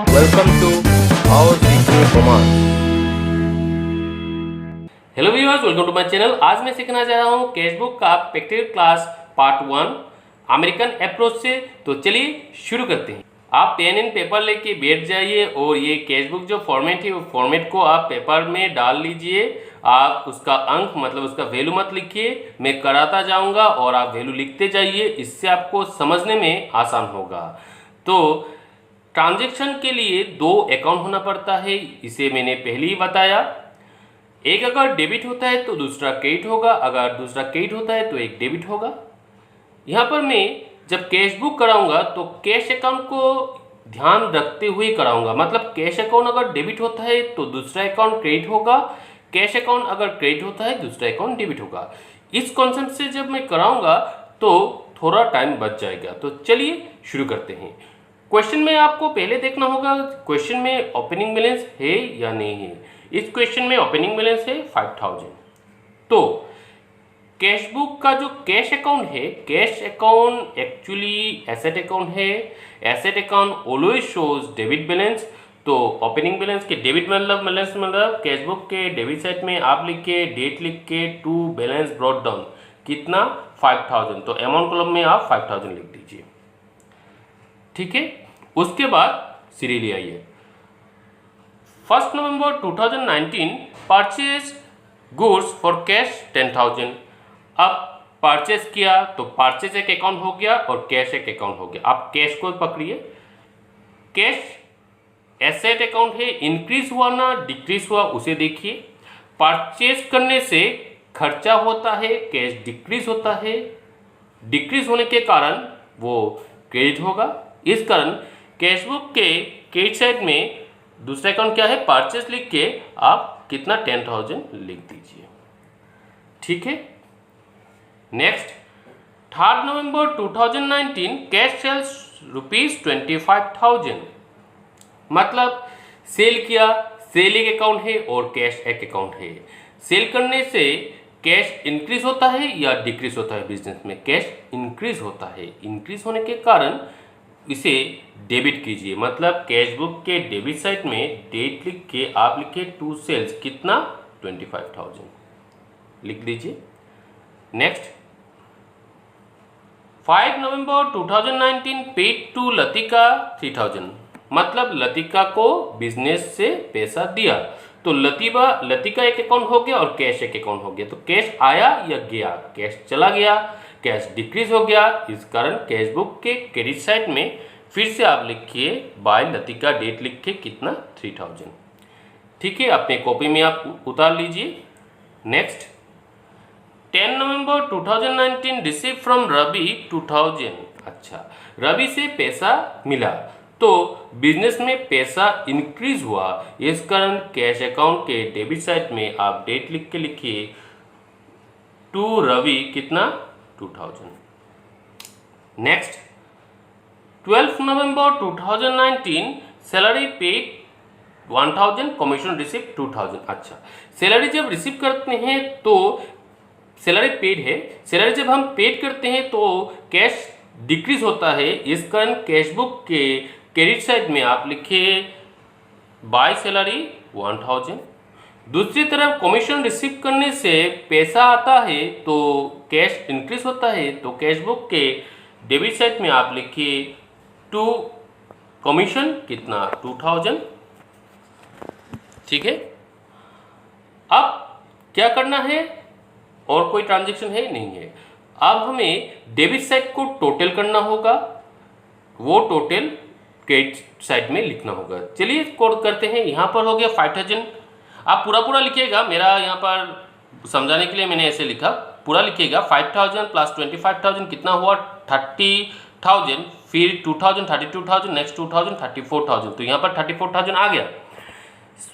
Welcome to our teaching command. Hello viewers, welcome to my channel. आज मैं सीखना जा रहा हूँ कैशबुक का practical class part 1 American approach से। तो चलिए शुरू करते हैं। आप पेन एंड पेपर लेके बैठ जाइए और ये कैशबुक जो फॉर्मेट है वो फॉर्मेट को आप पेपर में डाल लीजिए। आप उसका अंक मतलब उसका वैल्यू मत लिखिए, मैं कराता जाऊंगा और आप वैल्यू लिखते जाइए। इससे आपको समझने में आसान होगा। तो ट्रांजैक्शन के लिए 2 अकाउंट होना पड़ता है, इसे मैंने पहले ही बताया। एक अगर डेबिट होता है तो दूसरा क्रेडिट होगा, अगर दूसरा क्रेडिट होता है तो एक डेबिट होगा। यहाँ पर मैं जब कैश बुक कराऊंगा तो कैश अकाउंट को ध्यान रखते हुए कराऊंगा। मतलब कैश अकाउंट अगर डेबिट होता है तो दूसरा अकाउंट क्रेडिट होगा, कैश अकाउंट अगर क्रेडिट होता है दूसरा अकाउंट डेबिट होगा। इस कॉन्सेप्ट से जब मैं कराऊंगा तो थोड़ा टाइम बच जाएगा। तो चलिए शुरू करते हैं। क्वेश्चन में आपको पहले देखना होगा क्वेश्चन में ओपनिंग बैलेंस है या नहीं है। इस क्वेश्चन में ओपनिंग बैलेंस है 5000। तो कैश बुक का जो कैश अकाउंट है, cash account actually asset account है। Asset account always shows debit balance. तो ओपनिंग बैलेंस के डेबिट मतलब कैश बुक के डेबिट साइड में आप लिख के डेट लिख के टू बैलेंस ब्रॉट डाउन कितना 5000। तो अमाउंट कॉलम में आप 5000 लिख दीजिए, ठीक है। उसके बाद सीरियली आइए। 1 नवंबर 2019 परचेज गुड्स फॉर कैश 10,000। अब परचेज किया तो परचेज एक अकाउंट हो गया और कैश एक अकाउंट हो गया। आप कैश को पकड़िए। कैश एसेट अकाउंट है, इंक्रीज हुआ ना डिक्रीज हुआ उसे देखिए। परचेज करने से खर्चा होता है, कैश डिक्रीज होता है। डिक्रीज होने के कारण वो क्रेडिट होगा। इस कारण कैशबुक के क्रेडिट साइड में दूसरा अकाउंट क्या है, परचेज लिख के आप कितना 10,000 लिख दीजिए, ठीक है। नेक्स्ट 3 नवंबर 2019 कैश सेल्स ₹25,000। मतलब सेल किया, सेल एक अकाउंट है और कैश एक अकाउंट है। सेल करने से कैश इंक्रीज होता है या डिक्रीज होता है। बिजनेस में कैश इंक्रीज होता है, इंक्रीज होने के कारण इसे डेबिट कीजिए। मतलब कैश बुक के डेबिट साइड में डेट लिख के आप लिखिए टू सेल्स कितना 25,000 लिख दीजिए। Next 5 November 2019 paid to Latika 3,000। मतलब लतिका को बिजनेस से पैसा दिया। तो लतिका एक अकाउंट हो गया और कैश एक अकाउंट हो गया। तो कैश आया या गया, कैश चला गया, कैश डिक्रीज हो गया। इस कारण कैश बुक के क्रेडिट साइड में फिर से आप लिखिए बाय लतिका डेट लिख के कितना 3000, ठीक है। अपने कॉपी में आप उतार लीजिए। Next 10 November 2019 receive from Ravi 2000। अच्छा, रवि से पैसा मिला तो बिजनेस में पैसा इंक्रीज हुआ। इस कारण कैश अकाउंट के डेबिट साइड में आप डेट लिख के लिखिए टू रवि कितना 2000। नेक्स्ट 12 नवंबर 2019 सैलरी पेड 1000, कमीशन रिसीव 2000। अच्छा, सैलरी जब रिसीव करते हैं तो सैलरी पेड है। सैलरी जब हम पेड करते हैं तो कैश डिक्रीज होता है। इस कारण कैश बुक के क्रेडिट साइड में आप लिखिए बाय सैलरी 1000। दूसरी तरफ कमीशन रिसीव करने से पैसा आता है तो कैश इंक्रीज होता है। तो कैश बुक के डेबिट साइड में आप लिखिए टू कमीशन कितना 2000, ठीक है। अब क्या करना है, और कोई ट्रांजैक्शन है नहीं है। अब हमें डेबिट साइड को टोटल करना होगा, वो टोटल क्रेडिट साइड में लिखना होगा। चलिए कोड करते हैं। यहाँ पर हो गया 5000। आप पूरा लिखिएगा, मेरा यहाँ पर समझाने के लिए मैंने ऐसे लिखा, पूरा लिखिएगा। 5000 प्लस 25,000 कितना हुआ 30,000, फिर 2000 32,000, नेक्स्ट 2000 34,000। तो यहाँ पर 34,000 आ गया।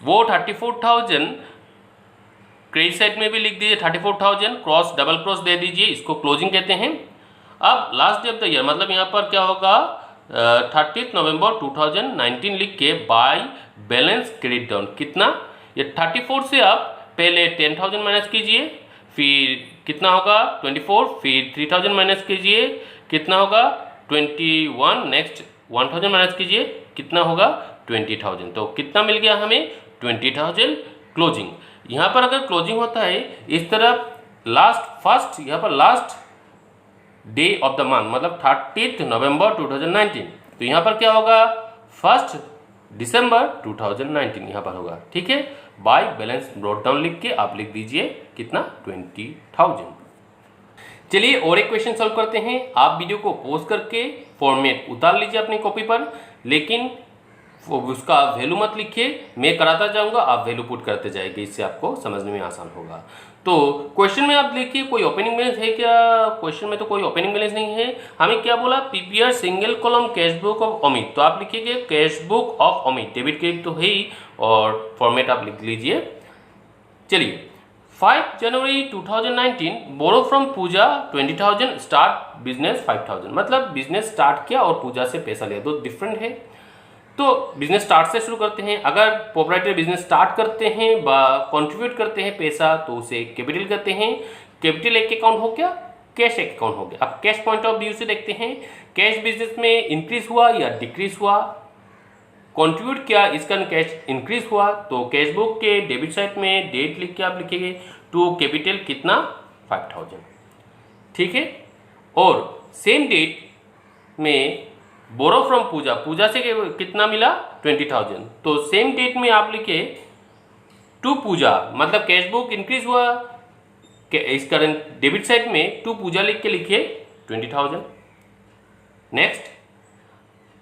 वो 34,000 क्रेडिट साइड में भी लिख दीजिए 34,000, क्रॉस डबल क्रॉस दे दीजिए, इसको क्लोजिंग कहते हैं। अब last day of the year मतलब यहाँ पर क्या होगा 30 नवंबर 2019 लिख के बाय बैलेंस क्रेडिट डाउन कितना, ये 34 से आप पहले 10,000 माइनस कीजिए, फिर कितना होगा 24, फिर 3000 माइनस कीजिए कितना होगा 21, नेक्स्ट 1000 माइनस कीजिए कितना होगा 20,000। तो कितना मिल गया हमें 20,000 क्लोजिंग। यहाँ पर अगर क्लोजिंग होता है इस तरफ फर्स्ट यहाँ पर last day of the month मतलब 30 नवंबर 2019, तो यहाँ पर क्या होगा 1 दिसंबर 2019 यहाँ पर होगा। ठीक है, बाय बैलेंस ब्रॉट डाउन लिख के आप लिख दीजिए कितना 20,000। चलिए और एक क्वेश्चन सॉल्व करते हैं। आप वीडियो को पॉज करके फॉर्मेट उतार लीजिए अपनी कॉपी पर, लेकिन उसका वैल्यू मत लिखिए, मैं कराता जाऊंगा आप वैल्यू पुट करते जाएंगे, इससे आपको समझने में आसान होगा। तो क्वेश्चन में आप देखिए कोई ओपनिंग बैलेंस है क्या? क्वेश्चन में तो कोई ओपनिंग बैलेंस नहीं है। हमें क्या बोला PPR single column cash book of Amit, तो आप लिखिएगा cash book of Amit, debit credit तो है ही और फॉर्मेट आप लिख लीजिए। चलिए 5 January 2019 borrow from Pooja 20,000 start business 5,000, मतलब बिजनेस स्टार्ट किया और पूजा से पैसा लिया, दो डिफरेंट है। तो बिजनेस स्टार्ट से शुरू करते हैं। अगर प्रोप्राइटर बिजनेस स्टार्ट करते हैं कंट्रीब्यूट करते हैं पैसा तो उसे कैपिटल कहते हैं। कैपिटल एक अकाउंट हो गया, कैश एक अकाउंट हो गया। अब कैश पॉइंट ऑफ व्यू से देखते हैं कैश बिजनेस में इंक्रीज हुआ या डिक्रीज हुआ, कंट्रीब्यूट किया इसका कैश इंक्रीज हुआ, तो कैश बुक के डेबिट साइड में डेट लिख के आप लिखेंगे टू कैपिटल कितना 5,000। ठीक है, और सेम डेट में बोरो फ्रॉम पूजा, पूजा से कितना मिला 20,000, तो सेम डेट में आप लिखे टू पूजा, मतलब कैश बुक इंक्रीज हुआ इस करंट डेबिट साइड में टू पूजा लिख के लिखिए 20,000। नेक्स्ट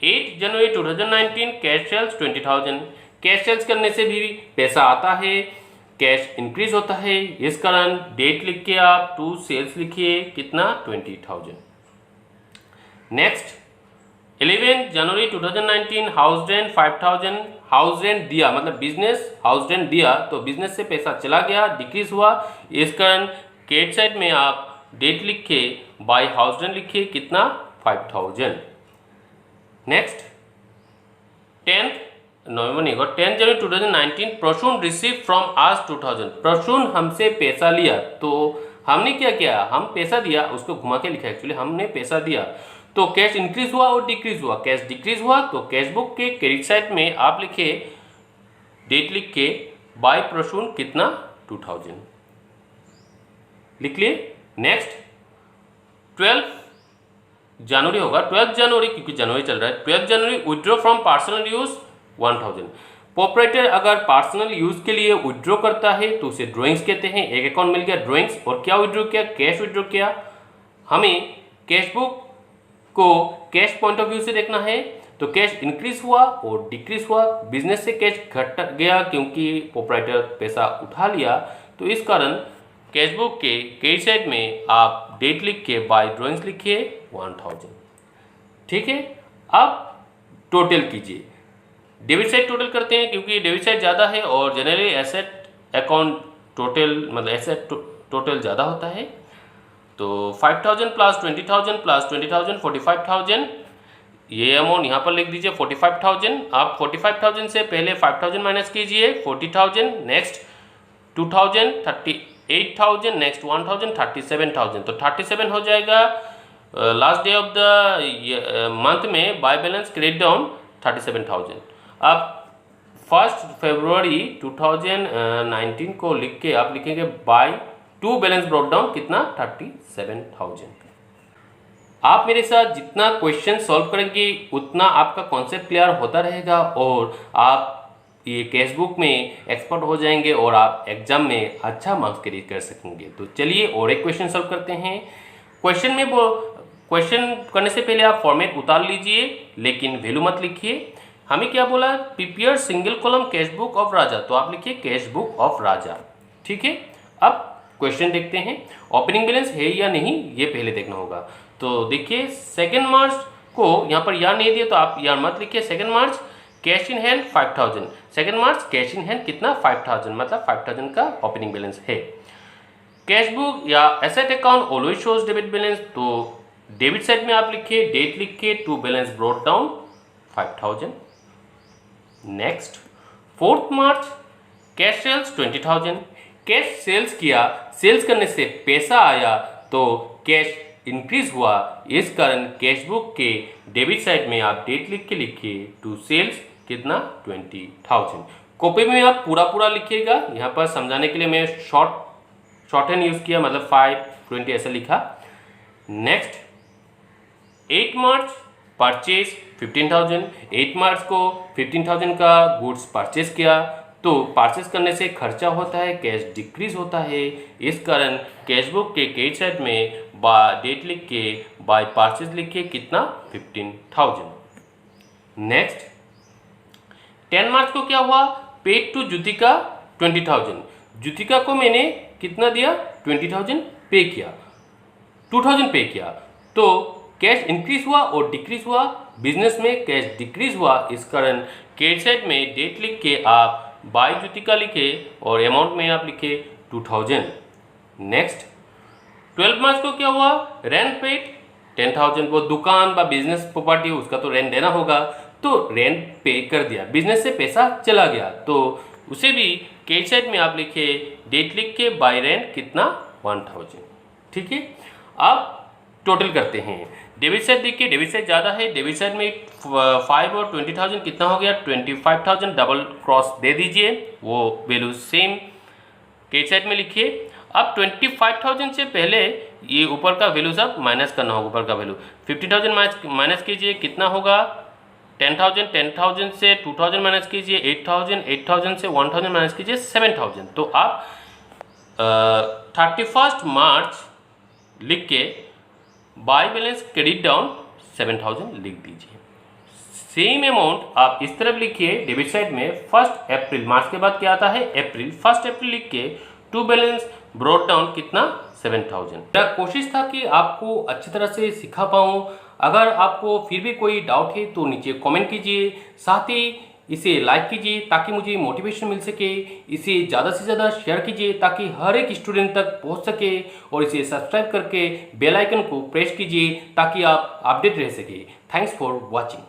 8 जनवरी 2019 कैश सेल्स 20,000, कैश सेल्स करने से भी पैसा आता है, कैश इंक्रीज होता है, इस कारण डेट लिख के आप टू सेल्स लिखिए कितना 20,000। नेक्स्ट 11 जनवरी 2019 हाउस रेंट 5,000, हाउस रेंट दिया मतलब बिजनेस हाउस रेंट दिया तो बिजनेस से पैसा चला गया डिक्रीज हुआ, इस कारण कैश साइड में आप डेट लिख के बाय हाउस रेंट लिखिए कितना 5,000। नेक्स्ट 10 नवंबर नहीं होगा 10 जनवरी 2019 प्रसून रिसीव फ्रॉम आज 2,000, प्रसून हमसे पैसा लिया, तो हमने क्या किया हम पैसा दिया, उसको घुमा के लिखा एक्चुअली हमने पैसा दिया, तो कैश इंक्रीज हुआ और डिक्रीज हुआ, कैश डिक्रीज हुआ तो कैश बुक के क्रेडिट साइड में आप लिखे डेट लिख के बाय प्रसून कितना 2,000 लिख लिए। नेक्स्ट 12 जनवरी होगा 12 जनवरी क्योंकि जनवरी चल रहा है, 12 जनवरी withdraw from personal use 1,000, proprietor अगर पर्सनल यूज के लिए विड्रॉ करता है तो उसे ड्रॉइंग्स कहते हैं। एक अकाउंट मिल गया ड्रॉइंग्स, और क्या विड्रॉ किया कैश विड्रॉ किया। हमें कैश बुक को कैश पॉइंट ऑफ व्यू से देखना है, तो कैश इंक्रीज हुआ और डिक्रीज हुआ, बिजनेस से कैश घट गया क्योंकि प्रोप्राइटर पैसा उठा लिया, तो इस कारण कैश बुक के क्रेडिट साइड में आप डेट लिख के बाय ड्रॉइंग्स लिखिए 1,000। ठीक है, अब टोटल कीजिए, डेबिट साइड टोटल करते हैं क्योंकि डेबिट साइड ज़्यादा है और जनरली एसेट अकाउंट टोटल मतलब एसेट टोटल ज़्यादा होता है। तो 5,000 प्लस 20,000 प्लस 20,000 45,000, ये अमाउंट यहाँ पर लिख दीजिए 45,000। आप 45,000 से पहले 5,000 माइनस कीजिए 40,000, नेक्स्ट 2,000 38,000, नेक्स्ट 1,000 37,000, तो 37 हो जाएगा last day of the month में बाय बैलेंस क्रेडिट डाउन 37,000। अब 1 फरवरी 2019 को लिख के आप लिखेंगे by two balance brought down कितना 37,000। आप मेरे साथ जितना क्वेश्चन सॉल्व करेंगे उतना आपका कॉन्सेप्ट क्लियर होता रहेगा और आप ये कैश बुक में एक्सपर्ट हो जाएंगे और आप एग्जाम में अच्छा मार्क्स कैरी कर सकेंगे। तो चलिए और एक क्वेश्चन सॉल्व करते हैं। क्वेश्चन करने से पहले आप फॉर्मेट उतार लीजिए, लेकिन वैल्यू मत लिखिए। हमें क्या बोला prepare single column cash book of Raja, तो आप लिखिए कैश बुक ऑफ राजा। ठीक है, अब क्वेश्चन देखते हैं ओपनिंग बैलेंस है या नहीं ये पहले देखना होगा। तो देखिए 2 मार्च को यहाँ पर यार नहीं दिया तो आप यार मत लिखिए। 2 मार्च कैश इन हैंड 5,000, 2 मार्च कैश इन हैंड कितना 5,000, मतलब 5,000 का ओपनिंग बैलेंस है। कैश बुक या asset account always shows debit balance, तो डेबिट साइड में आप लिखिए डेट लिख के to balance brought down 5,000। Next 4 मार्च कैश सेल्स 20,000, कैश सेल्स किया, सेल्स करने से पैसा आया तो कैश इंक्रीज हुआ, इस कारण कैश बुक के डेबिट साइड में आप डेट लिख के लिखिए टू सेल्स कितना 20,000। कॉपी में आप पूरा पूरा लिखिएगा, यहाँ पर समझाने के लिए मैं शॉर्ट हैंड यूज़ किया, मतलब 520 ऐसा लिखा। नेक्स्ट 8 मार्च परचेज 15,000। 8 मार्च को 15,000 का गुड्स परचेज किया, तो परचेज करने से खर्चा होता है, कैश डिक्रीज होता है। इस कारण कैश बुक के क्रेडिट साइड में बाय डेट लिख के बाय परचेज लिख के कितना 15,000। नेक्स्ट 10 मार्च को क्या हुआ, पेड टू ज्योतिका 20,000। ज्योतिका को मैंने कितना दिया 20,000 पे किया, 2,000 पे किया, तो कैश इंक्रीज हुआ और डिक्रीज हुआ। बिजनेस में कैश डिक्रीज हुआ, इस कारण क्रेडिट साइड में डेट लिख के आप बाय ज्योतिका लिखे और अमाउंट में आप लिखे 2,000। नेक्स्ट 12 मार्च को क्या हुआ, रेंट पेड 10,000। वो दुकान व बिजनेस प्रॉपर्टी उसका तो रेंट देना होगा, तो रेंट पे कर दिया, बिजनेस से पैसा चला गया, तो उसे भी क्रेडिट साइड में आप लिखे डेट लिख के बाय रेंट कितना 1,000। ठीक है, अब टोटल करते हैं। डेबिट साइड देखिए, डेबिट साइड ज़्यादा है, डेबिट साइड में 5 और 20,000 कितना हो गया 25,000। डबल क्रॉस दे दीजिए, वो वैल्यू सेम क्रेडिट साइड में लिखिए। अब 25,000 से पहले ये ऊपर का वैल्यू सब माइनस करना होगा, ऊपर का वैल्यू 15,000 माइनस कीजिए, कितना होगा 10,000। 10,000 से 2,000 माइनस कीजिए 8,000। 8,000 से 1,000 माइनस कीजिए 7,000। तो आप 31 मार्च लिख के बाय बैलेंस क्रेडिट डाउन 7,000 लिख दीजिए। सेम अमाउंट आप इस तरफ लिखिए डेबिट साइड में 1 अप्रैल, मार्च के बाद क्या आता है अप्रैल, 1 अप्रैल लिख के टू बैलेंस ब्रॉट डाउन कितना 7,000। मेरा कोशिश था कि आपको अच्छी तरह से सिखा पाऊँ। अगर आपको फिर भी कोई डाउट है तो नीचे कमेंट कीजिए, साथ ही इसे लाइक कीजिए ताकि मुझे मोटिवेशन मिल सके। इसे ज़्यादा से ज़्यादा शेयर कीजिए ताकि हर एक स्टूडेंट तक पहुंच सके, और इसे सब्सक्राइब करके बेल आइकन को प्रेस कीजिए ताकि आप अपडेट रह सके। Thanks for watching.